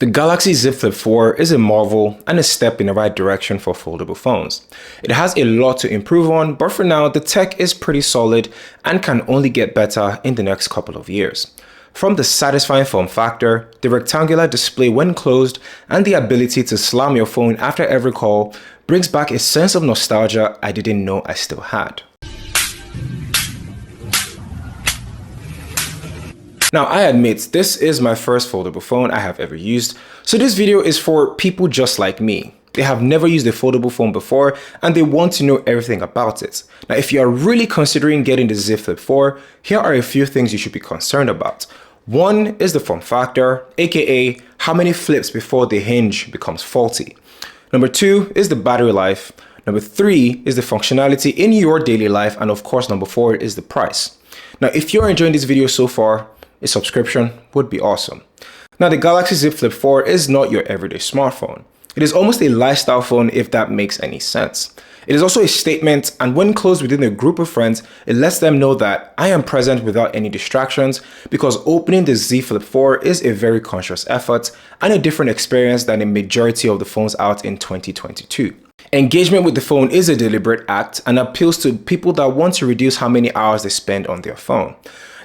The Galaxy Z Flip 4 is a marvel and a step in the right direction for foldable phones. It has a lot to improve on, but for now the tech is pretty solid and can only get better in the next couple of years. From the satisfying form factor, the rectangular display when closed, and the ability to slam your phone after every call brings back a sense of nostalgia I didn't know I still had. Now, I admit this is my first foldable phone I have ever used, so this video is for people just like me. They have never used a foldable phone before and they want to know everything about it. Now, if you are really considering getting the Z Flip 4, here are a few things you should be concerned about. One is the form factor, aka how many flips before the hinge becomes faulty. Number two is the battery life. Number three is the functionality in your daily life, and of course number four is the price. Now, if you're enjoying this video so far, a subscription would be awesome. Now, the Galaxy Z Flip 4 is not your everyday smartphone. It is almost a lifestyle phone, if that makes any sense. It is also a statement, and when closed within a group of friends, it lets them know that I am present without any distractions, because opening the Z Flip 4 is a very conscious effort and a different experience than a majority of the phones out in 2022. Engagement with the phone is a deliberate act and appeals to people that want to reduce how many hours they spend on their phone.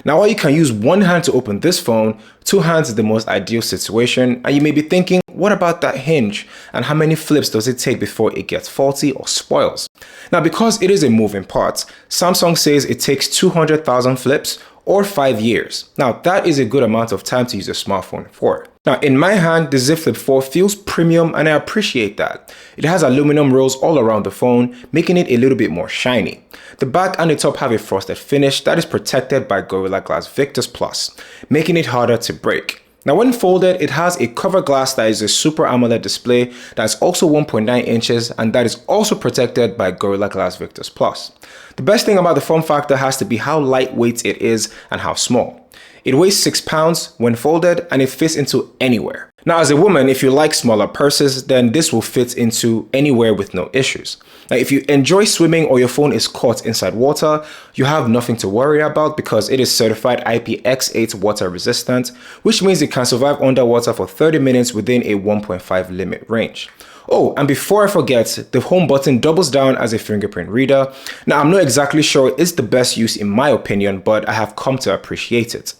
Now, while you can use one hand to open this phone, two hands is the most ideal situation, and you may be thinking, what about that hinge, and how many flips does it take before it gets faulty or spoils? Now, because it is a moving part, Samsung says it takes 200,000 flips or 5 years. Now, that is a good amount of time to use a smartphone for. Now, in my hand, the Z Flip 4 feels premium and I appreciate that. It has aluminum rails all around the phone, making it a little bit more shiny. The back and the top have a frosted finish that is protected by Gorilla Glass Victus Plus, making it harder to break. Now, when folded, it has a cover glass that is a Super AMOLED display that is also 1.9 inches and that is also protected by Gorilla Glass Victus Plus. The best thing about the form factor has to be how lightweight it is and how small. It weighs 6 pounds when folded and it fits into anywhere. Now, as a woman, if you like smaller purses, then this will fit into anywhere with no issues. Now, if you enjoy swimming or your phone is caught inside water, you have nothing to worry about because it is certified IPX8 water resistant, which means it can survive underwater for 30 minutes within a 1.5 limit range. Oh, and before I forget, the home button doubles down as a fingerprint reader. Now, I'm not exactly sure it's the best use in my opinion, but I have come to appreciate it.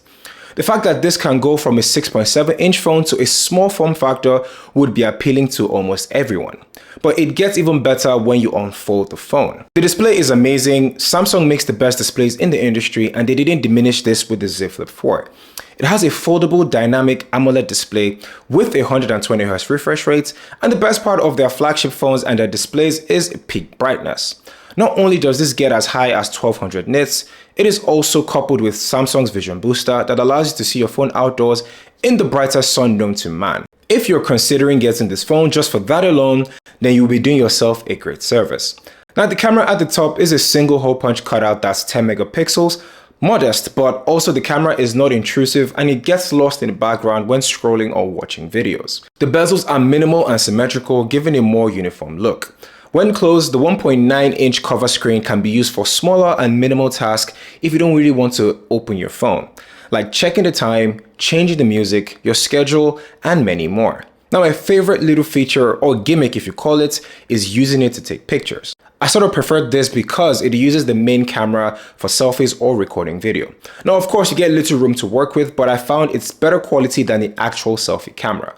The fact that this can go from a 6.7-inch phone to a small form factor would be appealing to almost everyone. But it gets even better when you unfold the phone. The display is amazing. Samsung makes the best displays in the industry and they didn't diminish this with the Z Flip 4. It has a foldable dynamic AMOLED display with a 120Hz refresh rate, and the best part of their flagship phones and their displays is peak brightness. Not only does this get as high as 1200 nits, it is also coupled with Samsung's Vision Booster that allows you to see your phone outdoors in the brightest sun known to man. If you're considering getting this phone just for that alone, then you'll be doing yourself a great service. Now, the camera at the top is a single hole punch cutout that's 10 megapixels, modest, but also the camera is not intrusive and it gets lost in the background when scrolling or watching videos. The bezels are minimal and symmetrical, giving a more uniform look. When closed, the 1.9-inch cover screen can be used for smaller and minimal tasks if you don't really want to open your phone, like checking the time, changing the music, your schedule, and many more. Now, my favorite little feature, or gimmick if you call it, is using it to take pictures. I sort of prefer this because it uses the main camera for selfies or recording video. Now, of course, you get little room to work with, but I found it's better quality than the actual selfie camera.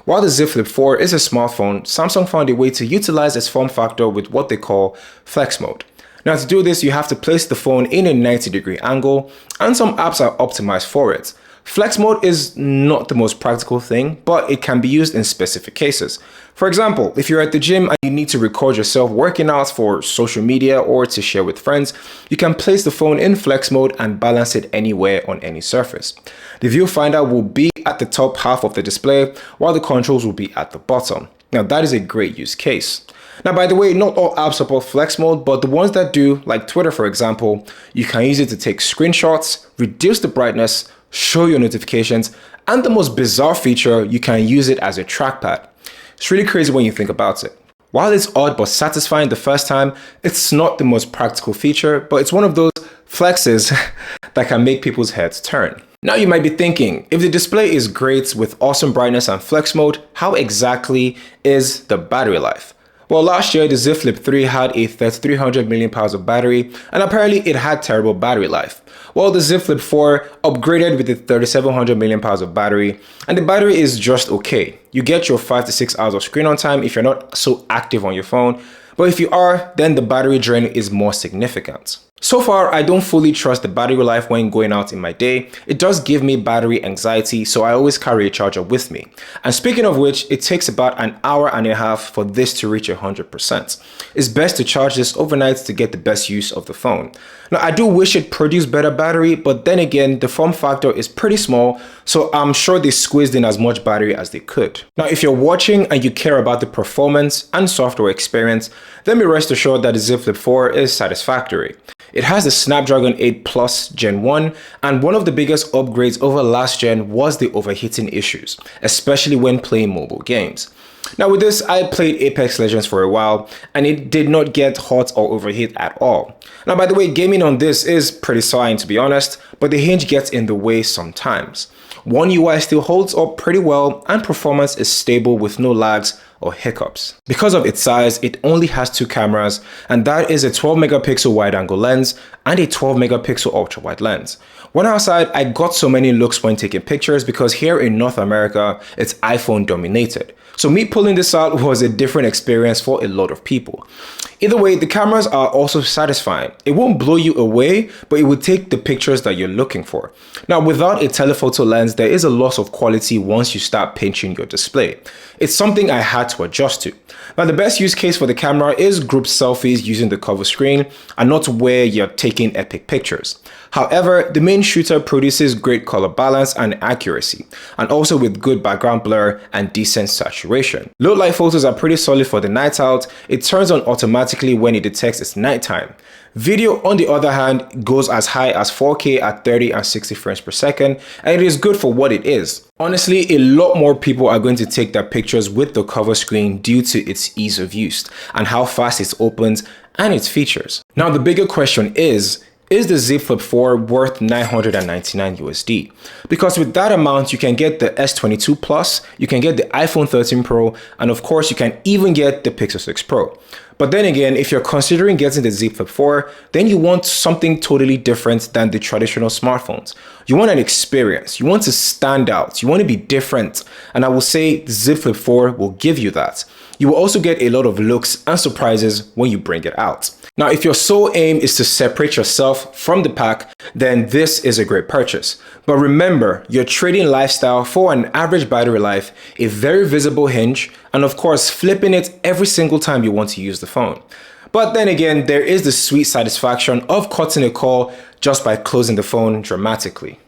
While the Z Flip 4 is a smartphone, Samsung found a way to utilize its form factor with what they call flex mode. Now, to do this, you have to place the phone in a 90-degree angle, and some apps are optimized for it. Flex mode is not the most practical thing, but it can be used in specific cases. For example, if you're at the gym and you need to record yourself working out for social media or to share with friends, you can place the phone in flex mode and balance it anywhere on any surface. The viewfinder will be at the top half of the display, while the controls will be at the bottom. Now, that is a great use case. Now, by the way, not all apps support flex mode, but the ones that do, like Twitter for example, you can use it to take screenshots, reduce the brightness, show your notifications, and the most bizarre feature, you can use it as a trackpad. It's really crazy when you think about it. While it's odd but satisfying the first time, it's not the most practical feature, but it's one of those flexes that can make people's heads turn. Now you might be thinking, if the display is great with awesome brightness and flex mode, how exactly is the battery life? Well, last year the Z Flip 3 had a 3300 mAh of battery, and apparently it had terrible battery life. Well, the Z Flip 4 upgraded with a 3700 mAh of battery, and the battery is just okay. You get your 5 to 6 hours of screen on time if you're not so active on your phone, but if you are, then the battery drain is more significant. So far, I don't fully trust the battery life when going out in my day. It does give me battery anxiety, so I always carry a charger with me. And speaking of which, it takes about an hour and a half for this to reach 100%. It's best to charge this overnight to get the best use of the phone. Now, I do wish it produced better battery, but then again, the form factor is pretty small, so I'm sure they squeezed in as much battery as they could. Now, if you're watching and you care about the performance and software experience, then be rest assured that the Z Flip 4 is satisfactory. It has the Snapdragon 8 Plus Gen 1, and one of the biggest upgrades over last gen was the overheating issues, especially when playing mobile games. Now with this, I played Apex Legends for a while, and it did not get hot or overheat at all. Now by the way, gaming on this is pretty fine to be honest, but the hinge gets in the way sometimes. One UI still holds up pretty well, and performance is stable with no lags or hiccups. Because of its size, it only has two cameras, and that is a 12 megapixel wide-angle lens and a 12 megapixel ultra-wide lens. When outside, I got so many looks when taking pictures because here in North America, it's iPhone dominated. So me pulling this out was a different experience for a lot of people. Either way, the cameras are also satisfying. It won't blow you away, but it will take the pictures that you're looking for. Now, without a telephoto lens, there is a loss of quality once you start pinching your display. It's something I had to adjust to. Now, the best use case for the camera is group selfies using the cover screen and not where you're taking epic pictures. However, the main shooter produces great color balance and accuracy, and also with good background blur and decent saturation. Low light photos are pretty solid for the night out. It turns on automatically when it detects it's nighttime. Video, on the other hand, goes as high as 4K at 30 and 60 frames per second, and it is good for what it is. Honestly, a lot more people are going to take their pictures with the cover screen due to its ease of use and how fast it opens and its features. Now, the bigger question is the Z Flip 4 worth $999 USD? Because with that amount, you can get the S22 Plus, you can get the iPhone 13 Pro, and of course, you can even get the Pixel 6 Pro. But then again, if you're considering getting the Z Flip 4, then you want something totally different than the traditional smartphones. You want an experience, you want to stand out, you want to be different, and I will say the Z Flip 4 will give you that. You will also get a lot of looks and surprises when you bring it out. Now, if your sole aim is to separate yourself from the pack, then this is a great purchase. But remember, you're trading lifestyle for an average battery life, a very visible hinge, and of course, flipping it every single time you want to use the phone. But then again, there is the sweet satisfaction of cutting a call just by closing the phone dramatically.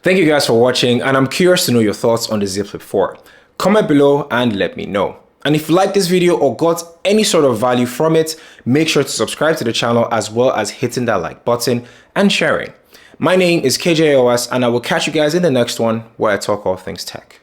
Thank you guys for watching, and I'm curious to know your thoughts on the Z Flip 4. Comment below and let me know. And if you liked this video or got any sort of value from it, make sure to subscribe to the channel as well as hitting that like button and sharing. My name is KJOS, and I will catch you guys in the next one where I talk all things tech.